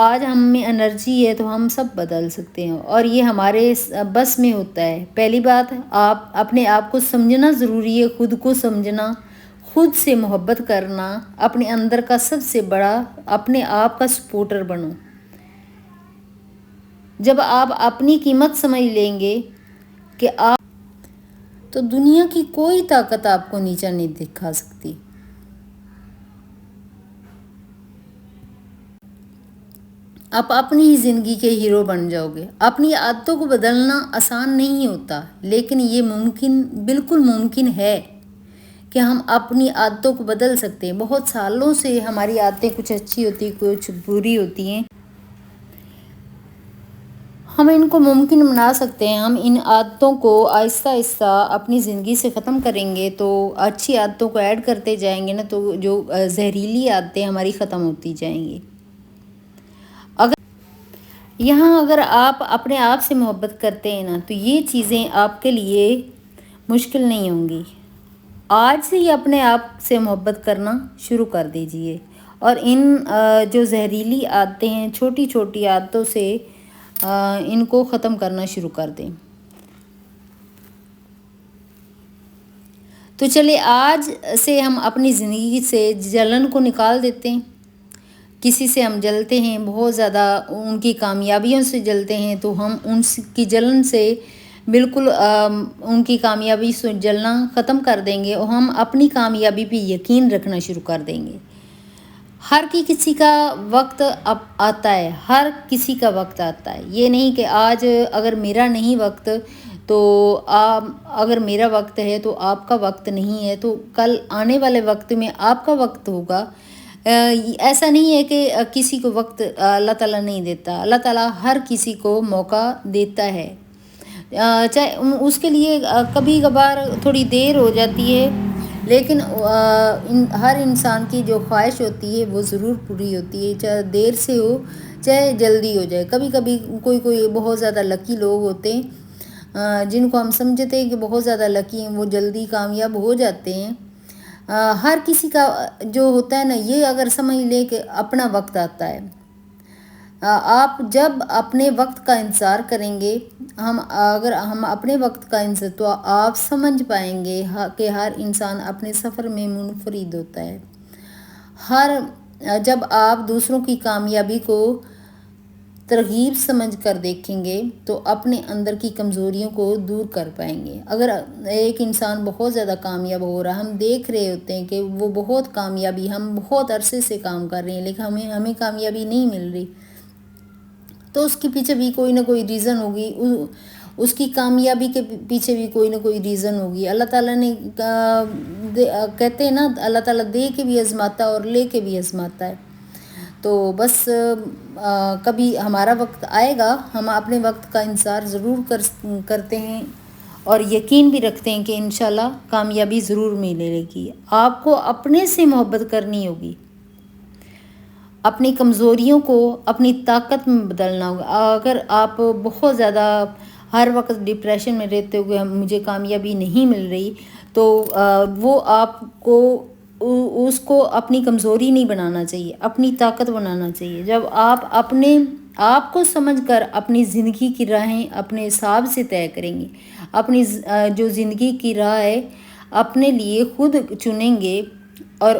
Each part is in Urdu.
آج ہم میں انرجی ہے تو ہم سب بدل سکتے ہیں، اور یہ ہمارے بس میں ہوتا ہے۔ پہلی بات، آپ اپنے آپ کو سمجھنا ضروری ہے، خود کو سمجھنا، خود سے محبت کرنا، اپنے اندر کا سب سے بڑا اپنے آپ کا سپورٹر بنو۔ جب آپ اپنی قیمت سمجھ لیں گے کہ آپ، تو دنیا کی کوئی طاقت آپ کو نیچا نہیں دکھا سکتی۔ آپ اپنی ہی زندگی کے ہیرو بن جاؤ گے۔ اپنی عادتوں کو بدلنا آسان نہیں ہوتا، لیکن یہ بالکل ممکن ہے کہ ہم اپنی عادتوں کو بدل سکتے ہیں۔ بہت سالوں سے ہماری عادتیں کچھ اچھی ہوتی، کچھ بری ہوتی ہیں، ہم ان کو ممکن بنا سکتے ہیں۔ ہم ان عادتوں کو آہستہ آہستہ اپنی زندگی سے ختم کریں گے تو اچھی عادتوں کو ایڈ کرتے جائیں گے نا، تو جو زہریلی عادتیں ہماری ختم ہوتی جائیں گی۔ اگر آپ اپنے آپ سے محبت کرتے ہیں نا، تو یہ چیزیں آپ کے لیے مشکل نہیں ہوں گی۔ آج سے ہی اپنے آپ سے محبت کرنا شروع کر دیجئے، اور ان جو زہریلی عادتیں ہیں، چھوٹی چھوٹی عادتوں سے ان کو ختم کرنا شروع کر دیں۔ تو چلے آج سے ہم اپنی زندگی سے جلن کو نکال دیتے ہیں۔ کسی سے ہم جلتے ہیں بہت زیادہ، ان کی کامیابیوں سے جلتے ہیں، تو ہم ان کی جلن سے بالکل ان کی کامیابی سے جلنا ختم کر دیں گے، اور ہم اپنی کامیابی پہ یقین رکھنا شروع کر دیں گے۔ ہر کسی کا وقت اب آتا ہے، ہر کسی کا وقت آتا ہے۔ یہ نہیں کہ آج اگر میرا نہیں وقت تو اگر میرا وقت ہے تو آپ کا وقت نہیں ہے، تو کل آنے والے وقت میں آپ کا وقت ہوگا۔ ایسا نہیں ہے کہ کسی کو وقت اللہ تعالیٰ نہیں دیتا، اللہ تعالیٰ ہر کسی کو موقع دیتا ہے، چاہے اس کے لیے کبھی کبھار تھوڑی دیر ہو جاتی ہے، لیکن ہر انسان کی جو خواہش ہوتی ہے وہ ضرور پوری ہوتی ہے، چاہے دیر سے ہو چاہے جلدی ہو جائے۔ کبھی کبھی کوئی بہت زیادہ لکی لوگ ہوتے ہیں، جن کو ہم سمجھتے ہیں کہ بہت زیادہ لکی ہیں، وہ جلدی کامیاب ہو جاتے ہیں۔ ہر کسی کا جو ہوتا ہے نا، یہ اگر سمجھ لے کہ اپنا وقت آتا ہے، آپ جب اپنے وقت کا انتظار کریں گے، اگر ہم اپنے وقت کا انتظار، تو آپ سمجھ پائیں گے کہ ہر انسان اپنے سفر میں منفرد ہوتا ہے۔ جب آپ دوسروں کی کامیابی کو ترغیب سمجھ کر دیکھیں گے تو اپنے اندر کی کمزوریوں کو دور کر پائیں گے۔ اگر ایک انسان بہت زیادہ کامیاب ہو رہا ہے، ہم دیکھ رہے ہوتے ہیں کہ وہ بہت کامیابی، ہم بہت عرصے سے کام کر رہے ہیں لیکن ہمیں کامیابی نہیں مل رہی، تو اس کے پیچھے بھی کوئی نہ کوئی ریزن ہوگی، اس کی کامیابی کے پیچھے بھی کوئی نہ کوئی ریزن ہوگی۔ اللہ تعالیٰ نے کہتے ہیں نا، اللہ تعالیٰ دے کے بھی آزماتا ہے اور لے کے بھی آزماتا ہے۔ تو بس کبھی ہمارا وقت آئے گا، ہم اپنے وقت کا انتظار ضرور کرتے ہیں، اور یقین بھی رکھتے ہیں کہ انشاءاللہ کامیابی ضرور ملے گی۔ آپ کو اپنے سے محبت کرنی ہوگی، اپنی کمزوریوں کو اپنی طاقت میں بدلنا ہوگا۔ اگر آپ بہت زیادہ ہر وقت ڈپریشن میں رہتے ہو کہ مجھے کامیابی نہیں مل رہی، تو وہ آپ کو اس کو اپنی کمزوری نہیں بنانا چاہیے، اپنی طاقت بنانا چاہیے۔ جب آپ اپنے آپ کو سمجھ کر اپنی زندگی کی راہیں اپنے حساب سے طے کریں گے، اپنی جو زندگی کی راہ ہے اپنے لیے خود چنیں گے، اور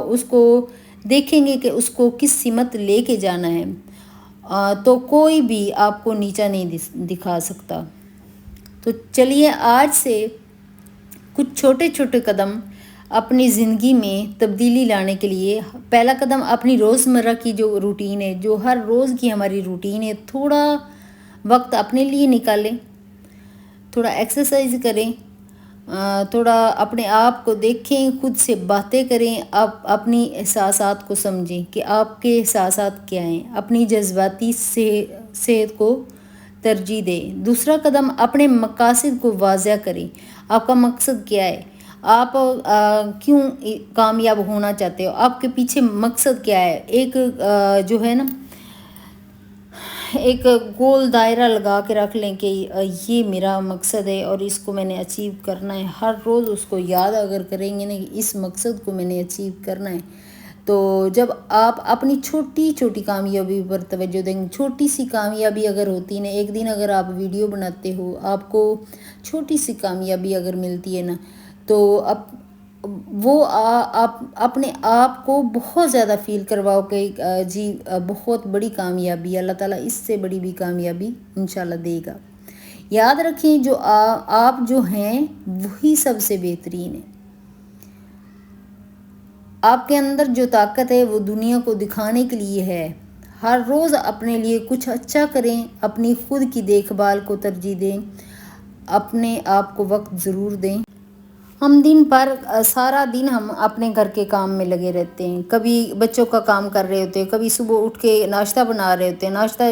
اس کو دیکھیں گے کہ اس کو کس سمت لے کے جانا ہے، تو کوئی بھی آپ کو نیچا نہیں دکھا سکتا۔ تو چلیے آج سے کچھ چھوٹے چھوٹے قدم اپنی زندگی میں تبدیلی لانے کے لیے، پہلا قدم اپنی روزمرہ کی جو روٹین ہے، جو ہر روز کی ہماری روٹین ہے، تھوڑا وقت اپنے لیے نکالیں، تھوڑا ایکسرسائز کریں، تھوڑا اپنے آپ کو دیکھیں، خود سے باتیں کریں، آپ اپنی احساسات کو سمجھیں کہ آپ کے احساسات کیا ہیں، اپنی جذباتی صحت کو ترجیح دیں۔ دوسرا قدم اپنے مقاصد کو واضح کریں، آپ کا مقصد کیا ہے، آپ کیوں کامیاب ہونا چاہتے ہو، آپ کے پیچھے مقصد کیا ہے۔ ایک جو ہے نا، ایک گول دائرہ لگا کے رکھ لیں کہ یہ میرا مقصد ہے اور اس کو میں نے اچیو کرنا ہے۔ ہر روز اس کو یاد اگر کریں گے نا کہ اس مقصد کو میں نے اچیو کرنا ہے، تو جب آپ اپنی چھوٹی چھوٹی کامیابی پر توجہ دیں گے، چھوٹی سی کامیابی اگر ہوتی ہے نا، ایک دن اگر آپ ویڈیو بناتے ہو، آپ کو چھوٹی سی کامیابی اگر ملتی ہے نا، تو وہ آپ اپنے آپ کو بہت زیادہ فیل کرواؤ کہ جی بہت بڑی کامیابی، اللہ تعالیٰ اس سے بڑی بھی کامیابی انشاءاللہ دے گا۔ یاد رکھیں جو آپ جو ہیں وہی سب سے بہترین ہے۔ آپ کے اندر جو طاقت ہے وہ دنیا کو دکھانے کے لیے ہے۔ ہر روز اپنے لیے کچھ اچھا کریں، اپنی خود کی دیکھ بھال کو ترجیح دیں، اپنے آپ کو وقت ضرور دیں۔ ہم دن پر سارا دن ہم اپنے گھر کے کام میں لگے رہتے ہیں، کبھی بچوں کا کام کر رہے ہوتے ہیں، کبھی صبح اٹھ کے ناشتہ بنا رہے ہوتے ہیں، ناشتہ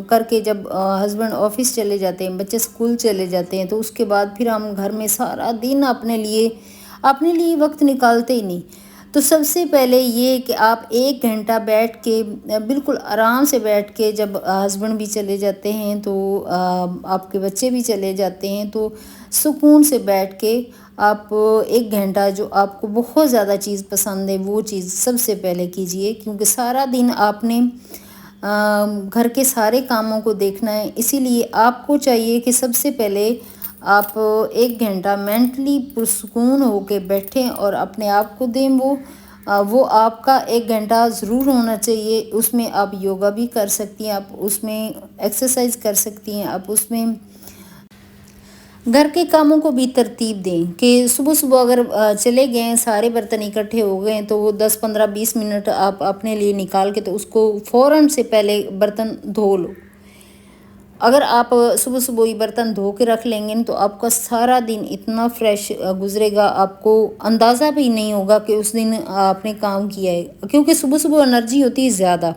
کر کے جب ہسبینڈ آفس چلے جاتے ہیں، بچے اسکول چلے جاتے ہیں، تو اس کے بعد پھر ہم گھر میں سارا دن اپنے لیے وقت نکالتے ہی نہیں۔ تو سب سے پہلے یہ کہ آپ 1 گھنٹہ بیٹھ کے بالکل آرام سے بیٹھ کے، جب ہسبینڈ بھی چلے جاتے ہیں تو آپ کے بچے بھی چلے جاتے ہیں، تو سکون سے بیٹھ کے آپ 1 گھنٹہ جو آپ کو بہت زیادہ چیز پسند ہے وہ چیز سب سے پہلے کیجئے، کیونکہ سارا دن آپ نے گھر کے سارے کاموں کو دیکھنا ہے، اسی لیے آپ کو چاہیے کہ سب سے پہلے آپ 1 گھنٹہ مینٹلی پرسکون ہو کے بیٹھیں اور اپنے آپ کو دیں۔ وہ آپ کا 1 گھنٹہ ضرور ہونا چاہیے۔ اس میں آپ یوگا بھی کر سکتی ہیں، آپ اس میں ایکسرسائز کر سکتی ہیں، آپ اس میں گھر کے کاموں کو بھی ترتیب دیں کہ صبح صبح اگر چلے گئے ہیں، سارے برتن اکٹھے ہو گئے ہیں، تو وہ 10 15 20 منٹ آپ اپنے لیے نکال کے تو اس کو فوراً سے پہلے برتن دھو لو۔ اگر آپ صبح صبح ہی برتن دھو کے رکھ لیں گے تو آپ کا سارا دن اتنا فریش گزرے گا، آپ کو اندازہ بھی نہیں ہوگا کہ اس دن آپ نے کام کیا ہے، کیونکہ صبح صبح انرجی ہوتی ہے زیادہ،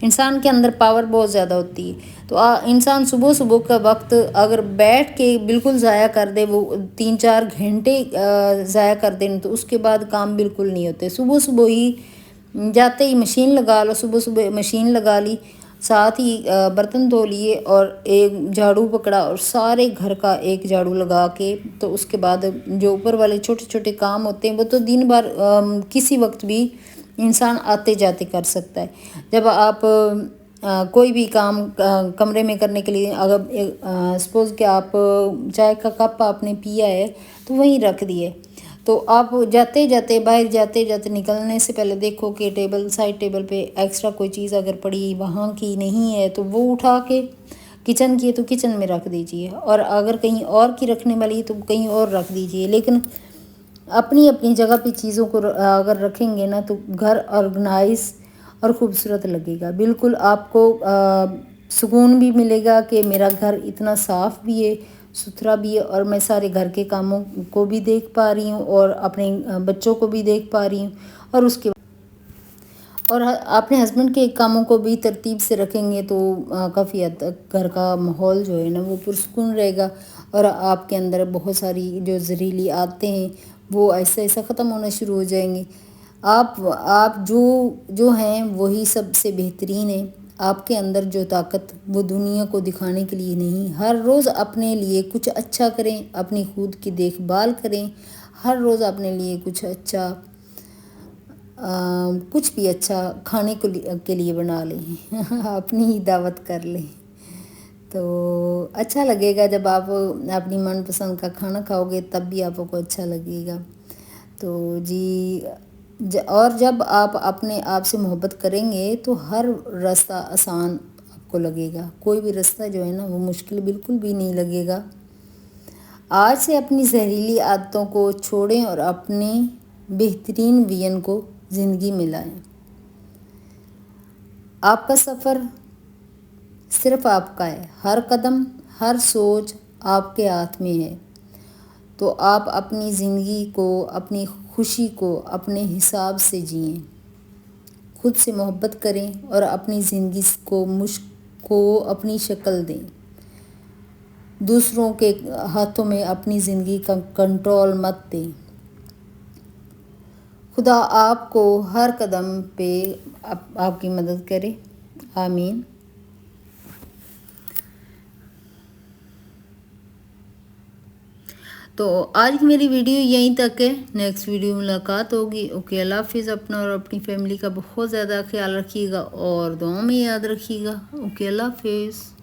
انسان کے اندر پاور بہت زیادہ ہوتی ہے۔ تو انسان صبح صبح کا وقت اگر بیٹھ کے بالکل ضائع کر دے، وہ 3 4 گھنٹے ضائع کر دیں، تو اس کے بعد کام بالکل نہیں ہوتے۔ صبح صبح ہی جاتے ہی مشین لگا لو، صبح صبح مشین لگا لی، ساتھ ہی برتن دھو لیے اور ایک جھاڑو پکڑا اور سارے گھر کا ایک جھاڑو لگا کے، تو اس کے بعد جو اوپر والے چھوٹے چھوٹے کام ہوتے ہیں وہ تو دن بھر کسی وقت بھی انسان آتے جاتے کر سکتا ہے۔ جب آپ کوئی بھی کام کمرے میں کرنے کے لیے، اگر سپوز کہ آپ چائے کا کپ آپ نے پیا ہے تو وہیں رکھ دیے، تو آپ جاتے جاتے باہر جاتے جاتے نکلنے سے پہلے دیکھو کہ سائڈ ٹیبل پہ ایکسٹرا کوئی چیز اگر پڑی وہاں کی نہیں ہے تو وہ اٹھا کے کچن کی ہے تو کچن میں رکھ دیجئے، اور اگر کہیں اور کی رکھنے والی تو کہیں اور رکھ دیجئے، لیکن اپنی اپنی جگہ پہ چیزوں کو اگر رکھیں گے نا تو گھر آرگنائز اور خوبصورت لگے گا۔ بالکل آپ کو سکون بھی ملے گا کہ میرا گھر اتنا صاف بھی ہے، ستھرا بھی ہے، اور میں سارے گھر کے کاموں کو بھی دیکھ پا رہی ہوں اور اپنے بچوں کو بھی دیکھ پا رہی ہوں، اور اپنے ہسبینڈ کے کاموں کو بھی ترتیب سے رکھیں گے تو کافی حد تک گھر کا ماحول جو ہے نا وہ پرسکون رہے گا، اور آپ کے اندر بہت ساری جو زہریلی عادتیں ہیں وہ ایسا ایسا ختم ہونا شروع ہو جائیں گے۔ آپ جو ہیں وہی سب سے بہترین ہیں۔ آپ کے اندر جو طاقت وہ دنیا کو دکھانے کے لیے نہیں، ہر روز اپنے لیے کچھ اچھا کریں، اپنی خود کی دیکھ بھال کریں، ہر روز اپنے لیے کچھ بھی اچھا کھانے کے لیے بنا لیں، اپنی ہی دعوت کر لیں، تو اچھا لگے گا۔ جب آپ اپنی من پسند کا کھانا کھاؤ گے تب بھی آپ کو اچھا لگے گا۔ تو جی، اور جب آپ اپنے آپ سے محبت کریں گے تو ہر راستہ آسان آپ کو لگے گا، کوئی بھی راستہ جو ہے نا وہ مشکل بالکل بھی نہیں لگے گا۔ آج سے اپنی زہریلی عادتوں کو چھوڑیں اور اپنے بہترین ویژن کو زندگی میں لائیں۔ آپ کا سفر صرف آپ کا ہے، ہر قدم ہر سوچ آپ کے ہاتھ میں ہے، تو آپ اپنی زندگی کو، اپنی خوشی کو اپنے حساب سے جئیں، خود سے محبت کریں اور اپنی زندگی کو اپنی شکل دیں۔ دوسروں کے ہاتھوں میں اپنی زندگی کا کنٹرول مت دیں۔ خدا آپ کو ہر قدم پہ آپ کی مدد کرے، آمین۔ تو آج کی میری ویڈیو یہیں تک ہے، نیکسٹ ویڈیو ملاقات ہوگی۔ اوکے، اللہ حافظ۔ اپنا اور اپنی فیملی کا بہت زیادہ خیال رکھیے گا اور دعاؤں میں یاد رکھیے گا۔ اوکے، اللہ حافظ۔